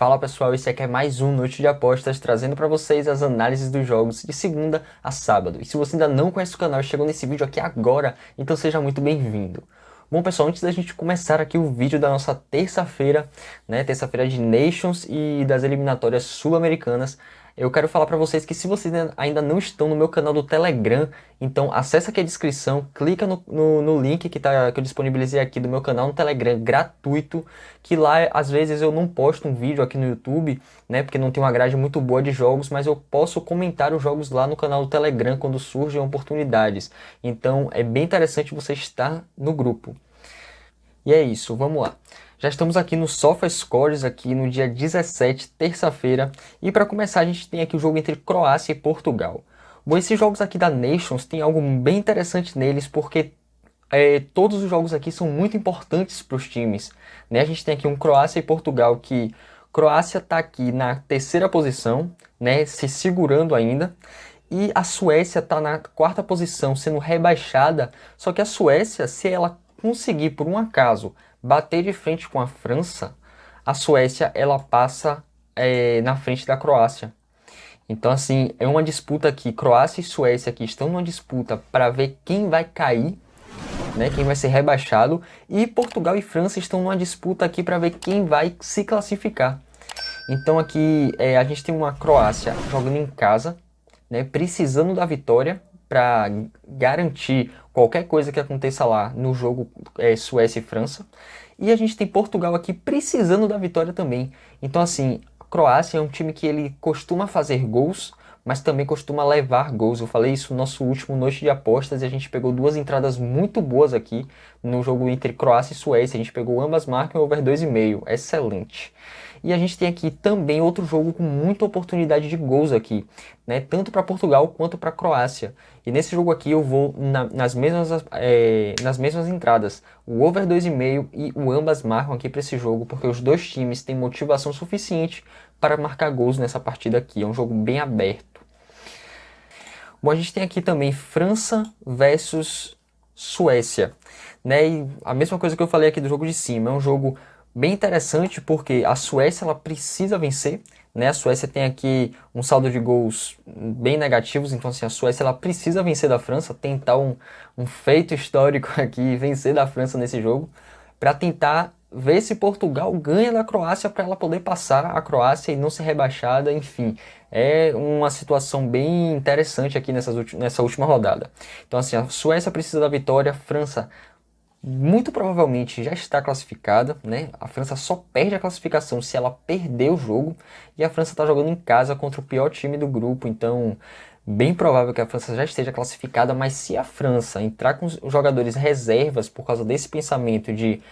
Fala pessoal, esse aqui é mais um Noite de Apostas, trazendo para vocês as análises dos jogos de segunda a sábado. E se você ainda não conhece o canal e chegou nesse vídeo aqui agora, então seja muito bem-vindo. Bom pessoal, antes da gente começar aqui o vídeo da nossa terça-feira, né, terça-feira de Nations e das eliminatórias sul-americanas, eu quero falar para vocês que se vocês ainda não estão no meu canal do Telegram, então acessa aqui a descrição, clica no link que eu disponibilizei aqui do meu canal no Telegram gratuito, que lá às vezes eu não posto um vídeo aqui no YouTube, né, porque não tem uma grade muito boa de jogos, mas eu posso comentar os jogos lá no canal do Telegram quando surgem oportunidades. Então é bem interessante você estar no grupo. E é isso, vamos lá. Já estamos aqui no SofaScores, aqui no dia 17, terça-feira. E para começar, a gente tem aqui o jogo entre Croácia e Portugal. Bom, esses jogos aqui da Nations tem algo bem interessante neles, porque todos os jogos aqui são muito importantes para os times, né? A gente tem aqui um Croácia e Portugal, que Croácia está aqui na terceira posição, né, se segurando ainda. E a Suécia está na quarta posição, sendo rebaixada. Só que a Suécia, se ela conseguir, por um acaso, bater de frente com a França, a Suécia ela passa na frente da Croácia. Então, assim, é uma disputa aqui. Croácia e Suécia aqui estão numa disputa para ver quem vai cair, né, quem vai ser rebaixado. E Portugal e França estão numa disputa aqui para ver quem vai se classificar. Então, aqui a gente tem uma Croácia jogando em casa, né, precisando da vitória para garantir qualquer coisa que aconteça lá no jogo Suécia e França. E a gente tem Portugal aqui precisando da vitória também. Então, assim, a Croácia é um time que ele costuma fazer gols, mas também costuma levar gols. Eu falei isso no nosso último Noite de Apostas e a gente pegou duas entradas muito boas aqui no jogo entre Croácia e Suécia. A gente pegou ambas marcas over 2,5. Excelente. E a gente tem aqui também outro jogo com muita oportunidade de gols aqui, né? Tanto para Portugal quanto para Croácia. E nesse jogo aqui eu vou nas mesmas entradas, o over 2,5 e o ambas marcam aqui para esse jogo, porque os dois times têm motivação suficiente para marcar gols nessa partida aqui. É um jogo bem aberto. Bom, a gente tem aqui também França versus Suécia, né? E a mesma coisa que eu falei aqui do jogo de cima, é um jogo bem interessante porque a Suécia ela precisa vencer, né? A Suécia tem aqui um saldo de gols bem negativos, então assim, a Suécia ela precisa vencer da França, tentar um feito histórico aqui, vencer da França nesse jogo, para tentar ver se Portugal ganha da Croácia para ela poder passar a Croácia e não ser rebaixada, enfim. É uma situação bem interessante aqui nessa última rodada. Então assim, a Suécia precisa da vitória, a França muito provavelmente já está classificada, né? A França só perde a classificação se ela perder o jogo, e a França está jogando em casa contra o pior time do grupo, então bem provável que a França já esteja classificada, mas se a França entrar com os jogadores reservas por causa desse pensamento de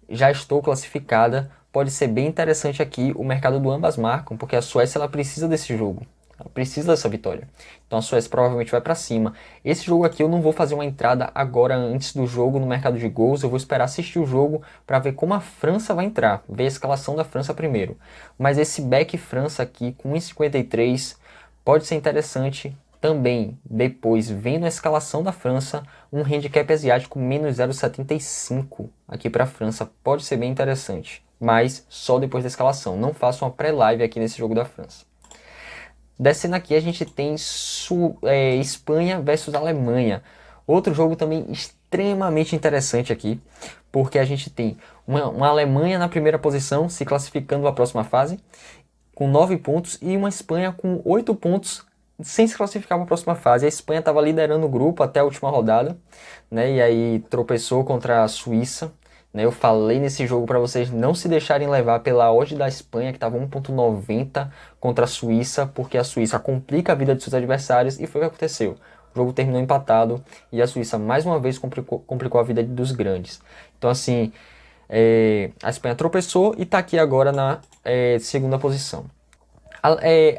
já estou classificada, pode ser bem interessante aqui o mercado do ambas marcam, porque a Suécia ela precisa desse jogo. Ela precisa dessa vitória. Então a Suécia provavelmente vai para cima. Esse jogo aqui eu não vou fazer uma entrada agora antes do jogo no mercado de gols. Eu vou esperar assistir o jogo para ver como a França vai entrar. Ver a escalação da França primeiro. Mas esse back França aqui com 1,53 pode ser interessante também. Depois, vendo a escalação da França, um handicap asiático menos 0,75 aqui para a França pode ser bem interessante. Mas só depois da escalação. Não faça uma pré-live aqui nesse jogo da França. Descendo aqui a gente tem Espanha versus Alemanha. Outro jogo também extremamente interessante aqui, porque a gente tem uma Alemanha na primeira posição, se classificando para a próxima fase, com 9 pontos, e uma Espanha com 8 pontos, sem se classificar para a próxima fase. A Espanha estava liderando o grupo até a última rodada, né, e aí tropeçou contra a Suíça. Eu falei nesse jogo para vocês não se deixarem levar pela odd da Espanha, que estava 1,90 contra a Suíça, porque a Suíça complica a vida de seus adversários, e foi o que aconteceu. O jogo terminou empatado e a Suíça mais uma vez complicou a vida dos grandes. Então assim, a Espanha tropeçou e está aqui agora na segunda posição. A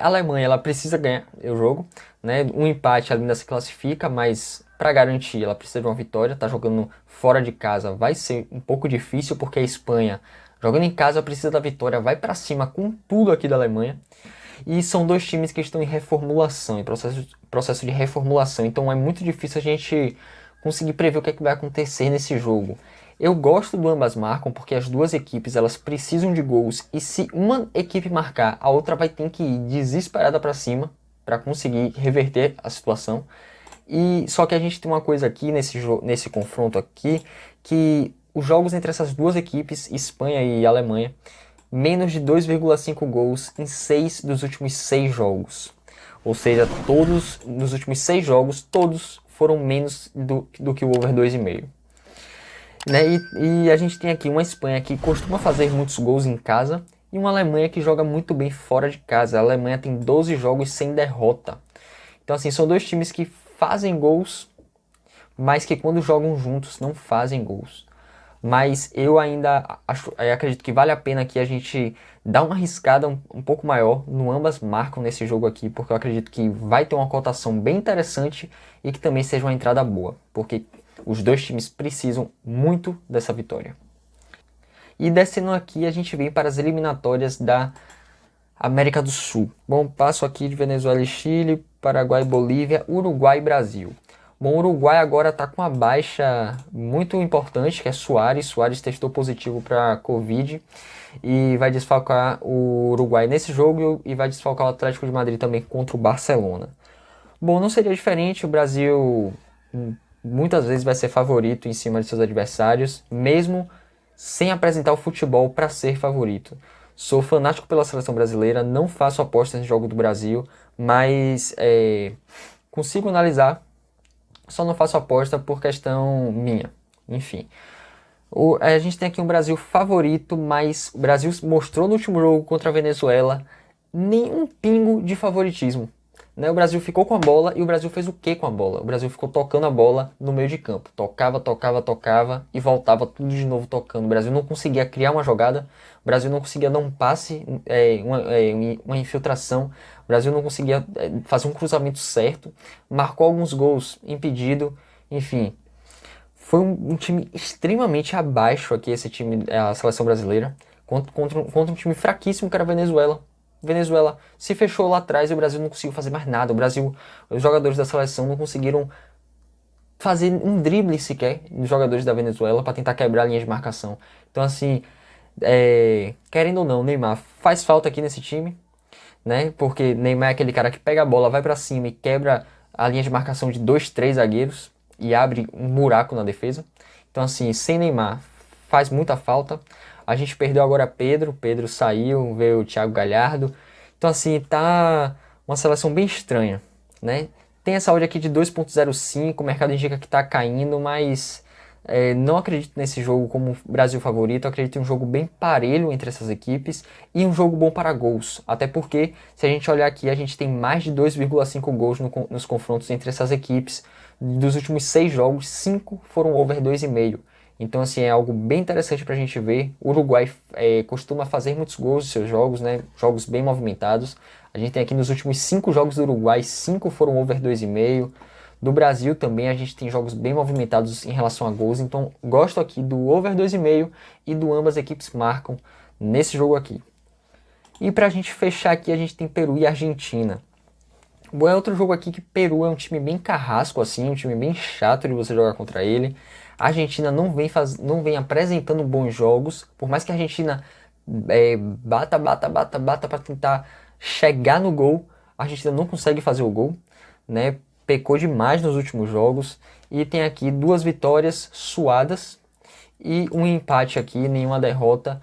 Alemanha ela precisa ganhar o jogo, né? Um empate ela ainda se classifica, mas para garantir ela precisa de uma vitória. Tá jogando fora de casa vai ser um pouco difícil, porque a Espanha jogando em casa precisa da vitória, vai para cima com tudo aqui da Alemanha. E são dois times que estão em reformulação, em processo de reformulação, então é muito difícil a gente conseguir prever o que é que vai acontecer nesse jogo. Eu gosto do ambas marcam porque as duas equipes elas precisam de gols e se uma equipe marcar, a outra vai ter que ir desesperada para cima para conseguir reverter a situação. E só que a gente tem uma coisa aqui nesse confronto aqui, que os jogos entre essas duas equipes, Espanha e Alemanha, menos de 2,5 gols em 6 dos últimos 6 jogos. Ou seja, todos nos últimos 6 jogos, todos foram menos do que o over 2,5. Né? E a gente tem aqui uma Espanha que costuma fazer muitos gols em casa e uma Alemanha que joga muito bem fora de casa. A Alemanha tem 12 jogos sem derrota. Então assim, são dois times que fazem gols, mas que quando jogam juntos não fazem gols. Mas eu ainda acredito que vale a pena que a gente dá uma arriscada um pouco maior no ambas marcam nesse jogo aqui, porque eu acredito que vai ter uma cotação bem interessante e que também seja uma entrada boa, porque os dois times precisam muito dessa vitória. E descendo aqui a gente vem para as eliminatórias da América do Sul. Bom, passo aqui de Venezuela e Chile, Paraguai, Bolívia, Uruguai e Brasil. Bom, o Uruguai agora está com uma baixa muito importante, que é Suárez. Suárez testou positivo para Covid e vai desfalcar o Uruguai nesse jogo e vai desfalcar o Atlético de Madrid também contra o Barcelona. Bom, não seria diferente, o Brasil muitas vezes vai ser favorito em cima de seus adversários, mesmo sem apresentar o futebol para ser favorito. Sou fanático pela seleção brasileira, não faço apostas no jogo do Brasil, mas consigo analisar. Só não faço aposta por questão minha. Enfim. A gente tem aqui um Brasil favorito, mas o Brasil mostrou no último jogo contra a Venezuela nenhum pingo de favoritismo. Né? O Brasil ficou com a bola e o Brasil fez o que com a bola? O Brasil ficou tocando a bola no meio de campo. Tocava e voltava tudo de novo tocando. O Brasil não conseguia criar uma jogada, o Brasil não conseguia dar um passe, uma infiltração, o Brasil não conseguia fazer um cruzamento certo, marcou alguns gols impedido, enfim. Foi um time extremamente abaixo aqui, esse time, a seleção brasileira, contra um time fraquíssimo que era a Venezuela. Venezuela se fechou lá atrás e o Brasil não conseguiu fazer mais nada. Os jogadores da seleção não conseguiram fazer um drible sequer dos jogadores da Venezuela para tentar quebrar a linha de marcação. Então assim, querendo ou não, Neymar faz falta aqui nesse time, né? Porque Neymar é aquele cara que pega a bola, vai para cima e quebra a linha de marcação de 2, 3 zagueiros e abre um buraco na defesa. Então assim, sem Neymar faz muita falta. A gente perdeu agora Pedro saiu, veio o Thiago Galhardo. Então assim, tá uma seleção bem estranha, né? Tem essa odd aqui de 2.05, o mercado indica que tá caindo, mas não acredito nesse jogo como Brasil favorito. Eu acredito em um jogo bem parelho entre essas equipes e um jogo bom para gols. Até porque, se a gente olhar aqui, a gente tem mais de 2,5 gols nos confrontos entre essas equipes. Dos últimos 6 jogos, 5 foram over 2,5. Então, assim, é algo bem interessante pra gente ver. O Uruguai costuma fazer muitos gols nos seus jogos, né? Jogos bem movimentados. A gente tem aqui nos últimos 5 jogos do Uruguai, 5 foram over 2,5. Do Brasil também a gente tem jogos bem movimentados em relação a gols. Então, gosto aqui do over 2,5 e do ambas equipes marcam nesse jogo aqui. E pra gente fechar aqui, a gente tem Peru e Argentina. Bom, é outro jogo aqui que Peru é um time bem carrasco, assim, um time bem chato de você jogar contra ele. A Argentina não vem apresentando bons jogos, por mais que a Argentina bata para tentar chegar no gol, a Argentina não consegue fazer o gol, né? Pecou demais nos últimos jogos e tem aqui 2 vitórias suadas e um empate aqui, nenhuma derrota.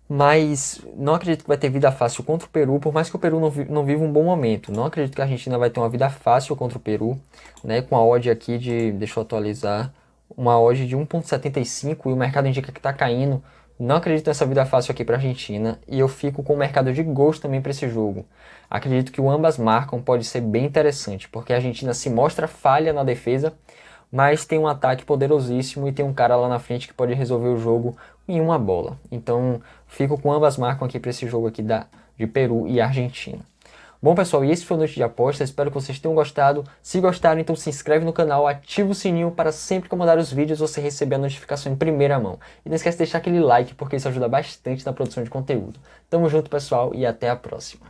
Mas não acredito que vai ter vida fácil contra o Peru, por mais que o Peru não viva um bom momento. Não acredito que a Argentina vai ter uma vida fácil contra o Peru, né? Com a odd aqui de, deixa eu atualizar, uma odd de 1.75 e o mercado indica que está caindo. Não acredito nessa vida fácil aqui para a Argentina e eu fico com o mercado de gols também para esse jogo. Acredito que o ambas marcam pode ser bem interessante, porque a Argentina se mostra falha na defesa, mas tem um ataque poderosíssimo e tem um cara lá na frente que pode resolver o jogo em uma bola. Então, fico com ambas marcam aqui para esse jogo aqui de Peru e Argentina. Bom, pessoal, e esse foi o Noite de Apostas. Espero que vocês tenham gostado. Se gostaram, então se inscreve no canal, ativa o sininho para sempre que eu mandar os vídeos você receber a notificação em primeira mão. E não esquece de deixar aquele like, porque isso ajuda bastante na produção de conteúdo. Tamo junto, pessoal, e até a próxima.